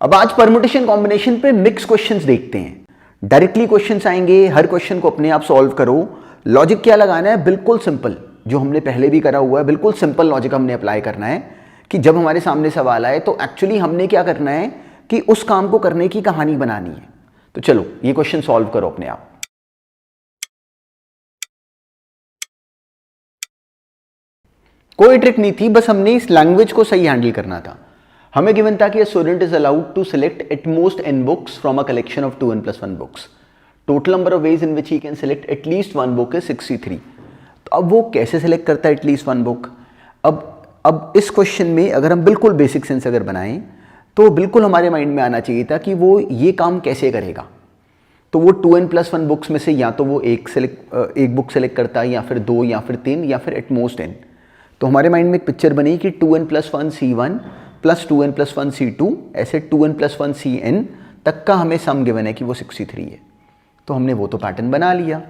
अब आज permutation combination पे मिक्स क्वेश्चंस देखते हैं। डायरेक्टली क्वेश्चंस आएंगे, हर क्वेश्चन को अपने आप सॉल्व करो। लॉजिक क्या लगाना है? बिल्कुल सिंपल, जो हमने पहले भी करा हुआ है, बिल्कुल सिंपल लॉजिक हमने अप्लाई करना है कि जब हमारे सामने सवाल आए तो एक्चुअली हमने क्या करना है कि उस काम को करने की कहानी बनानी है। तो चलो ये क्वेश्चन सॉल्व करो अपने आप। कोई ट्रिक नहीं थी, बस हमने इस लैंग्वेज को सही हैंडल करना था। हमें गिवन था कि a student is allowed to select at most n books from a collection of 2n+1 books. Total number of ways in which he can select at least one book is 63. तो अब वो कैसे select करता है at least one book? अब इस question में अगर हम बिल्कुल बेसिक सेंस अगर बनाएं तो बिल्कुल हमारे माइंड में आना चाहिए था कि वो ये काम कैसे करेगा। तो वो 2n+1 बुक्स में से या तो वो एक बुक सेलेक्ट करता है, या फिर दो, या फिर तीन, या फिर एट मोस्ट n। तो हमारे माइंड में एक पिक्चर बनी कि 2n+1 C1 plus 2n+1 C2 ऐसे 2n+1 Cn तक का हमें सम गिवन है कि वो 63 है। तो हमने वो तो पैटर्न बना लिया।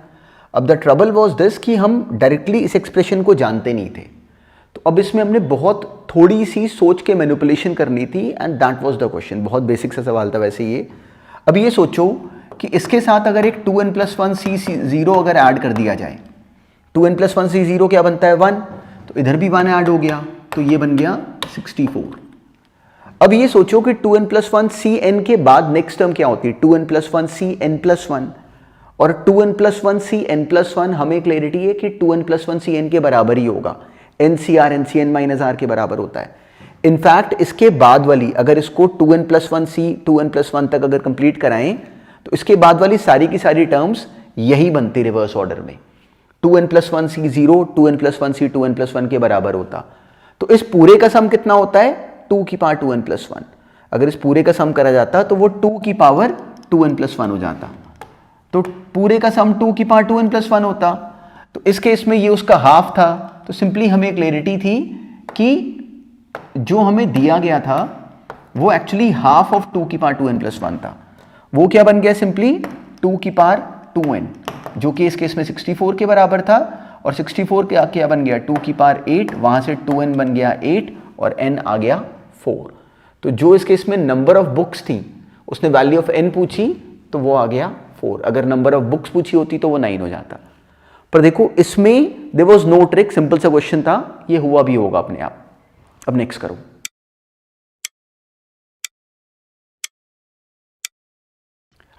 अब द ट्रबल वॉज दिस कि हम डायरेक्टली इस एक्सप्रेशन को जानते नहीं थे, तो अब इसमें हमने बहुत थोड़ी सी सोच के मैनिपुलेशन करनी थी and that was the question. बहुत बेसिक सा सवाल था वैसे ये। अब ये सोचो कि इसके साथ अगर एक 2n+1 C0 अगर ऐड कर दिया जाए, 2n+1 C0 क्या बनता है? 1, तो इधर भी 1 ऐड हो गया, तो ये बन गया 64। अब ये सोचो कि 2n+1 Cn के बाद नेक्स्ट टर्म क्या होती है? 2n+1 Cn+1, और 2n+1 Cn+1 हमें क्लैरिटी है कि 2n+1 Cn के बराबर ही होगा। NCR NCn-R के बराबर होता है। इनफैक्ट इसके बाद वाली अगर इसको 2n+1 C 2n+1 तक अगर कंप्लीट कराएं तो इसके बाद वाली सारी की सारी टर्म्स यही बनती रिवर्स ऑर्डर में। 2n+1 C0 2n+1 C 2n+1 के बराबर होता। तो इस पूरे का सम कितना होता है? 2 की पावर 2n+1। अगर इस पूरे का सम करा जाता तो वो 2 की पावर 2n+1 हो जाता। तो पूरे का सम 2 की पावर 2n+1 होता। तो इस केस में ये उसका हाफ था। तो सिंपली हमें क्लैरिटी थी कि जो हमें दिया गया था वो एक्चुअली हाफ ऑफ 2 की पावर 2n+1 था। वो क्या बन गया? सिंपली 2 की पावर 2n, जो कि इस केस में 64 के बराबर था। और 64 क्या बन गया? 2 की पावर 8, वहां से 2n बन गया 8 और n आ गया 4। तो जो इस केस में नंबर ऑफ बुक्स थी उसने वैल्यू ऑफ n पूछी तो वो आ गया 4। अगर नंबर ऑफ बुक्स पूछी होती तो वो 9 हो जाता। पर देखो इसमें there was no trick, simple सा क्वेश्चन था, ये हुआ भी होगा अपने आप। अब नेक्स्ट करो।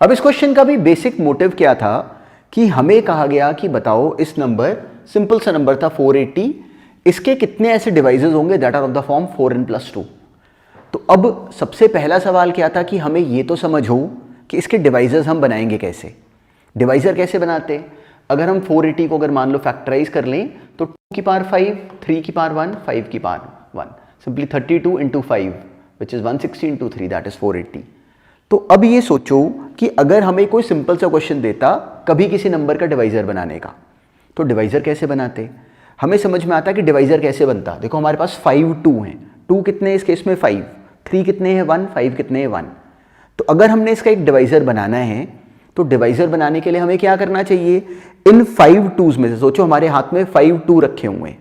अब इस क्वेश्चन का भी बेसिक मोटिव क्या था कि हमें कहा गया कि बताओ इस नंबर, सिंपल सा नंबर था 480, इसके कितने ऐसे डिवाइसेस होंगे that are of the form 4n+2। तो अब सबसे पहला सवाल क्या था कि हमें ये तो समझो कि इसके डिवाइसेस हम बनाएंगे कैसे। डिवाइजर कैसे बनाते? अगर हम 480 को अगर मान लो फैक्टराइज कर लें तो 2 की पावर 5, 3 की पावर 1, 5 की power 1, simply 32 into 5 which is 160 into 3 that is 480। तो अब ये सोचो कि अगर हमें कोई सिंपल सा क्वेश्चन देता कभी किसी नंबर का डिवाइजर बनाने का, तो डिवाइजर कैसे बनाते? हमें समझ में आता कि डिवाइजर कैसे बनता। देखो हमारे पास 5 2 हैं, 2 कितने हैं इस केस में? 5, 3 कितने हैं? 1, 5 कितने हैं? 1। तो अगर हमने इसका एक डिवाइजर बनाना है तो डिवाइजर बनाने के लिए हमें क्या करना चाहिए? इन 5 2s में से सोचो हमारे हाथ में 5 2 रखे हुए हैं,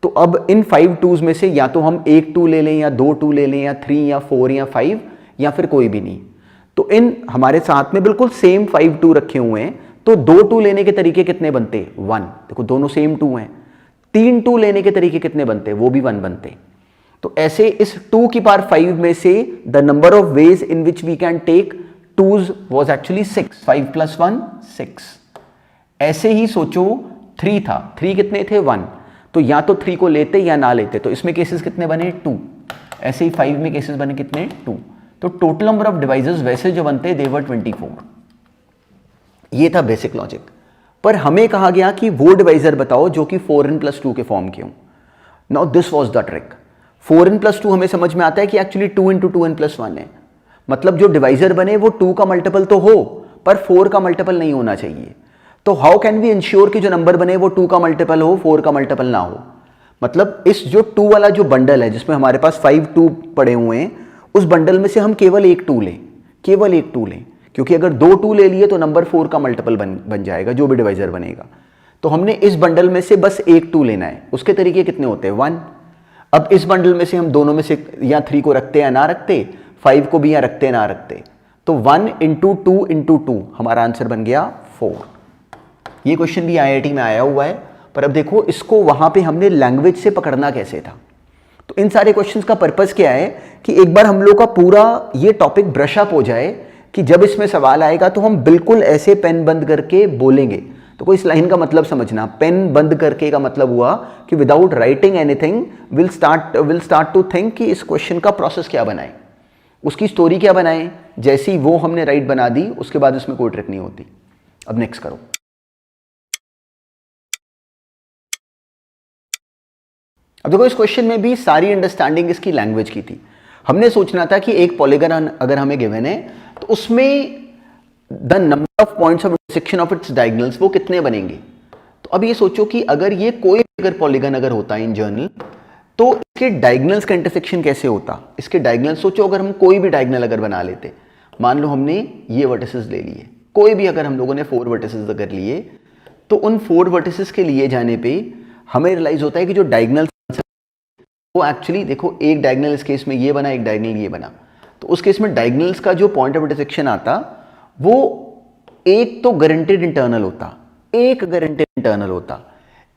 तो अब इन 5 2s में से या तो हम 1 2 ले लें, या 2 2 ले लें, या 3 या 4 या 5, या फिर कोई भी नहीं। तो इन हमारे साथ में बिल्कुल सेम 5 2 रखे हुए हैं, तो 2 2 लेने के तरीके कितने बनते? 1। देखो दोनों सेम 2 हैं। 3 2 लेने के तरीके कितने बनते? वो भी 1 बनते। तो ऐसे इस 2 की पावर 5 में से the number of ways in which we can take 2s was actually 6, 5 + 1 6। ऐसे ही सोचो 3 था, 3 कितने थे? 1। तो या तो 3 को लेते या ना लेते, तो इसमें केसेस कितने बने? 2। ऐसे ही 5 में केसेस बने कितने? 2। तो टोटल नंबर ऑफ डिवाइसेस वैसे जो बनते दे वर 24। ये था बेसिक लॉजिक। पर हमें कहा गया कि वो डिवाइजर बताओ जो कि 4n+2 के फॉर्म के हों। Now this was the trick. 4n+2 हमें समझ में आता है कि एक्चुअली 2 into 2n+1 है, मतलब जो डिवाइजर बने वो 2 का मल्टीपल तो हो पर 4 का मल्टीपल नहीं होना चाहिए। तो हाउ कैन वी इंश्योर कि जो नंबर बने वो 2 का मल्टीपल हो, 4 का मल्टीपल ना हो? मतलब इस जो 2 वाला जो बंडल है जिसमें हमारे पास 5 2 पड़े हुए हैं, उस बंडल में से हम केवल एक 2 लें, केवल एक 2 लें, क्योंकि अगर 2 2 ले लिए तो नंबर 4 का मल्टीपल बन जाएगा जो भी डिवाइजर बनेगा। तो हमने इस बंडल में से बस एक 2 लेना है। उसके तरीके कितने होते हैं? 1। अब इस बंडल में से हम दोनों में से या 3 को रखते या ना रखते, 5 को भी यहाँ रखते ना रखते, तो 1 इंटू 2 इंटू 2 हमारा आंसर बन गया 4। ये क्वेश्चन भी IIT में आया हुआ है, पर अब देखो इसको वहां पे हमने लैंग्वेज से पकड़ना कैसे था। तो इन सारे क्वेश्चंस का पर्पस क्या है कि एक बार हम लोग का पूरा ये टॉपिक ब्रश अप हो जाए कि जब इसमें सवाल आएगा तो हम बिल्कुल ऐसे पेन बंद करके बोलेंगे। तो कोई इस लाइन का मतलब समझना, पेन बंद करके का मतलब हुआ कि without writing anything will start to think कि इस क्वेश्चन का प्रोसेस क्या बनाए, उसकी स्टोरी क्या बनाए। जैसी वो हमने राइट बना दी उसके बाद उसमें कोई ट्रिक नहीं होती। अब नेक्स्ट करो। अब देखो इस क्वेश्चन में भी सारी अंडरस्टैंडिंग इसकी लैंग्वेज की थी। हमने सोचना था कि एक पॉलीगन अगर हमें गिवन है तो उसमें the number of points of intersection of its diagonals वो कितने बनेंगे। तो अब ये सोचो कि अगर ये कोई अगर पॉलीगन अगर होता है इन जनरल, तो इसके डायगोनल्स का इंटरसेक्शन कैसे होता। इसके डायगोनल सोचो, अगर हम कोई भी डायगोनल अगर बना लेते, मान लो हमने ये वर्टिसेस ले लिए, कोई भी अगर हम लोगों ने 4 वर्टिसेस अगर लिए, तो उन 4 वर्टिसेस के लिए जाने पे हमें रियलाइज होता है कि जो डायगोनल वो एक्चुअली देखो, एक डायगोनल इस केस में ये बना, एक डायगोनल ये बना, तो उस केस में डायगोनल्स का जो पॉइंट ऑफ इंटरसेक्शन आता वो एक तो गारंटेड इंटरनल होता, एक गारंटेड इंटरनल होता,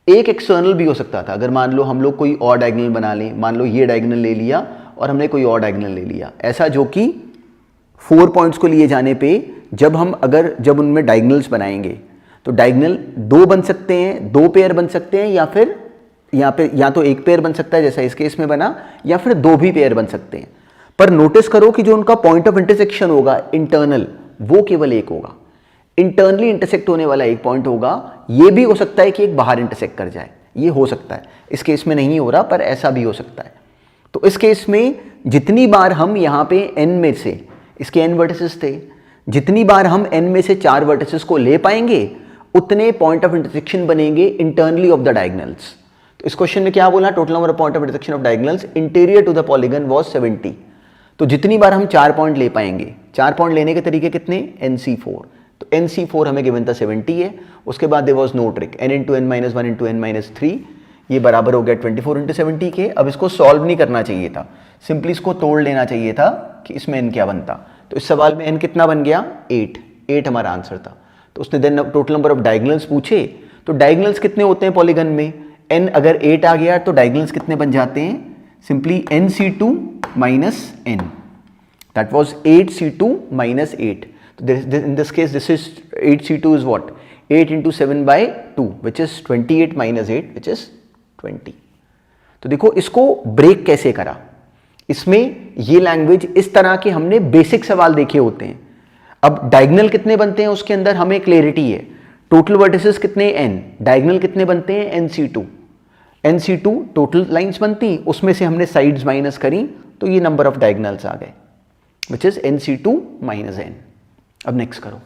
एक एक्सटर्नल भी हो सकता था। अगर मान लो हम लोग कोई और डायगोनल बना लें, मान लो ये डायगोनल ले लिया और हमने कोई और डायगोनल ले लिया, ऐसा जो कि 4 पॉइंट्स को लिए जाने पे जब उनमें डायगोनल्स बनाएंगे तो डायगोनल 2 बन सकते हैं, 2 पेयर बन सकते हैं, या फिर यहाँ पे या तो एक पेयर बन सकता है जैसा इस केस में बना, या फिर 2 भी पेयर बन सकते हैं। पर नोटिस करो कि जो उनका पॉइंट ऑफ इंटरसेक्शन होगा इंटरनल, वो केवल एक होगा। इंटरनली इंटरसेक्ट होने वाला एक पॉइंट होगा। ये भी हो सकता है कि एक बाहर इंटरसेक्ट कर जाए, ये हो सकता है। इस केस में नहीं हो रहा, पर ऐसा भी हो सकता है। तो इस केस में जितनी बार हम यहाँ पे n में से, इसके n वर्टिसेस थे, जितनी बार हम n में से 4 वर्टिसेस को ले पाएंगे उतने पॉइंट ऑफ इंटरसेक्शन बनेंगे इंटरनली ऑफ द डायगोनल्स। तो इस क्वेश्चन में क्या बोला, total number of point of intersection of diagonals interior to the polygon was 70। तो जितनी बार हम 4 पॉइंट ले पाएंगे, 4 पॉइंट लेने के तरीके कितने, NC4। तो NC4 हमें गिवन था 70 है। उसके बाद there was no trick, n into n minus 1 into n minus 3, ये बराबर हो गया 24 इंटू 70 के। अब इसको सॉल्व नहीं करना चाहिए था, सिंपली इसको तोड़ लेना चाहिए था कि इसमें n क्या बनता। तो इस सवाल में n कितना बन गया, 8 हमारा आंसर था। तो उसने then total number of diagonals पूछे, तो डायगोनल्स कितने होते हैं पॉलीगन में, n अगर 8 आ गया तो डायगोनल्स कितने बन जाते हैं, simply NC2 minus n, that was 8C2 minus 8। तो in this case this is 8C2 is what, 8 into 7 by 2 which is 28 minus 8 which is 20। तो देखो इसको ब्रेक कैसे करा। इसमें ये लैंग्वेज इस तरह के हमने बेसिक सवाल देखे होते हैं। अब डायगोनल कितने बनते हैं उसके अंदर हमें क्लैरिटी है, टोटल वर्टिसेस कितने n, डायगोनल कितने बनते हैं NC2 टोटल लाइंस बनती, उसमें से हमने साइड्स माइनस करी तो ये नंबर ऑफ डायगोनल्स आ गए which is NC2 minus n। अब नेक्स्ट करो।